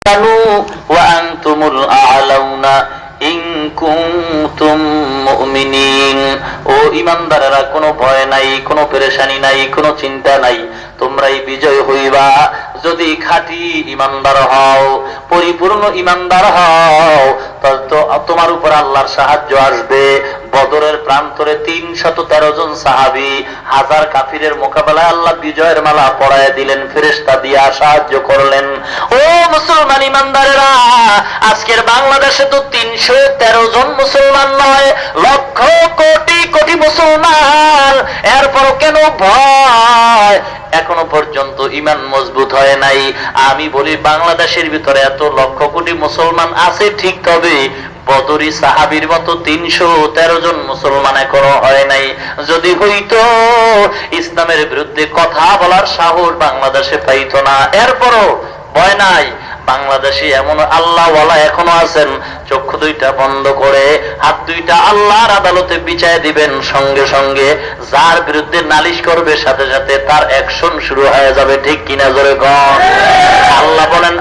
ওয়া আনতুমুল আ'লাউনা ইন কুনতুম মুমিনিন। ও ঈমানদারেরা, কোনো ভয় নাই, কোনো পেরেশানি নাই, কোনো চিন্তা নাই, তোমরাই বিজয় হইবা যদি খাঁটি ঈমানদার হও, পরিপূর্ণ ঈমানদার হও। তো তোমার উপর আল্লাহর সাহায্য আসবে। বদরের প্রান্তরে 313 জন সাহাবী, 1000 কাফিরের মোকাবেলায় আল্লাহ বিজয়ের মালা পরায় দিলেন, ফেরেশতা দিয়া সাহায্য করলেন। ও মুসলমান ঈমানদারেরা, আজকের বাংলাদেশে তো 313 জন মুসলমান নয়, লক্ষ কোটি কোটি মুসলমান। এরপর কেন ভয়? এখনো পর্যন্ত ঈমান মজবুত হয় নাই। আমি বলি, বাংলাদেশের ভিতরে এত লক্ষ কোটি মুসলমান আছে ঠিক, তবে বদরি সাহাবীর মতো 313 জন মুসলমান এখনো হয় নাই। যদি হইতো, ইসলামের বিরুদ্ধে কথা বলার সাহস বাংলাদেশে পাইতো না। এরপরও ভয় নাই। বাংলাদেশে এমন আল্লাহওয়ালা এখনো আছেন, চক্ষু দুইটা বন্ধ করে হাত দুইটা আল্লাহর আদালতে বিচার দিবেন, সঙ্গে সঙ্গে যার বিরুদ্ধে নালিশ করবে সাথে সাথে তার অ্যাকশন শুরু হয়ে যাবে। ঠিক কিনা জোরে কন? আল্লাহ বলেন,